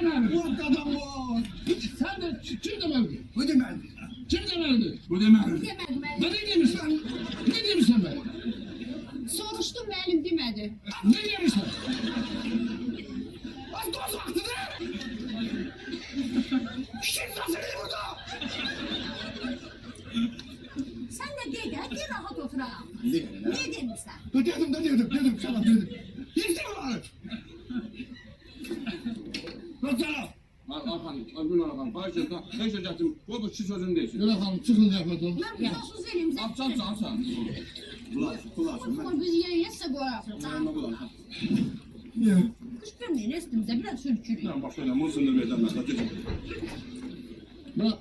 deməlidir? Bu adam var. Sen de kim deməlidir? Bu deməli. Kim deməlidir? Bu deməli. Demədi Ben müəllim. ne demişsin? Ne demişsin ben? Soruşdum müəllim demədi. Ne demişsin? Az doz vaktidir. Kim sazını burada? Sən də de də, bir rahat oturaq. Ne demirsən? Dedim sana dedim. Yedin var. Rızalı. Gül Hanım, xahiş edirəm, heçəcətim, bu iki sözünü deyilsin. Yola hanım çıkın zahmet olun. Mən bilosuz eləyim. Açsan. Qulaq, biz yeniyə sizə qoyarıq. Yanına qulaq. Niye? Qışqırmayın üstümüzə, biraz sürükürük. Mən başqa elə, bunu sınır verdən mən satacağım. Bak,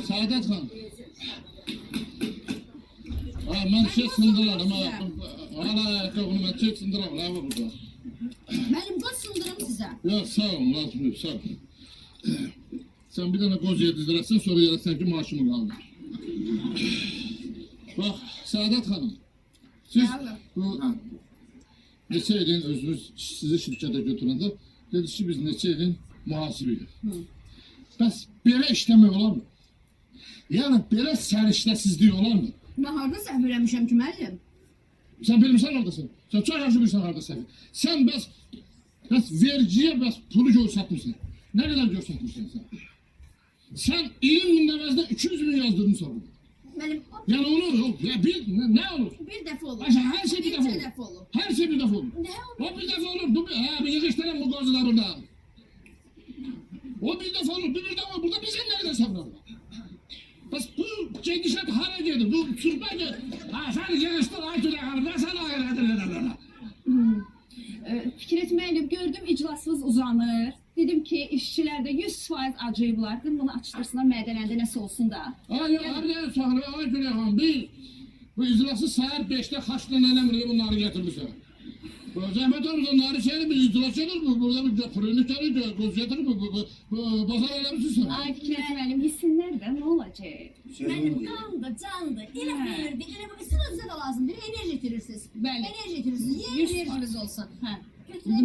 Saadet Hanım. Ben şey sındırarım ha. Hala ayakkabını ben çek sındırarım ha burada. Müəllim, qoy sındırım sizə. Ya sağ olun Latif, sağ olun. Sen bir tane koz yedizdirirsin sonra yersen ki maaşımı kaldır. Bak Saadet Hanım. Siz bu neçə ilin özünüz sizi şirkete götürəndə dediniz ki biz neçə ilin muhasibiyik. Bəs belə işləmək olar mı? Yəni belə səriştəsizlik olar mı? Mən harada səhv eləmişəm ki, müəllim? Sen bilmirsən haradasın. Sen çok yaxşı bilirsən haradasın. Sen bəs vergiyə bəs pulu görsətmirsən. Ne kadar görsətmirsən sen? Sen ilin gündəməzdə 200 bin yazdırmışsan. Müəllim, Yani olur, ya ne olur? bir dəfə olur. Aşağı her şey bir defa Neçə olur. dəfə olur. Her şey bir defa olur. Nə olur? O bir defa olur. Bu yığıştıran bu gözlerinde. O bir defa olur. Bir defa olur. Burada bizim nerede sabır? Bas bu gedişat hara gelir? Bu sürmece. Ha sen yığıştır aytüle kalır. Ben sana ayırdım. Fikret müəllim, gördüm iclasınız uzanır. Dedim ki, işçilər də 100% acıyıblar. Dedim, bunu açdırsınlar, mədələndə nəsə olsun da. Ay ya sahne aytüle kalır. Biz bu iclası saat 5'te kaçta nelemri bunları getirmişler. Bu zahmet olmuş onları şeyini bir iclas olur mu? Burada bir fırını çalıyor, göz getirir mi? Basar eləmişsin sen. Ay Fikret müəllim, hissinlər də nə olacaq? Mənim qandı, candı, elə verirdi, elə bu sizin özünüzə də lazımdır, enerji itirirsiniz. Bəli. Enerji itirirsiniz, niyə enerjiniz olsun? Hə. Götürək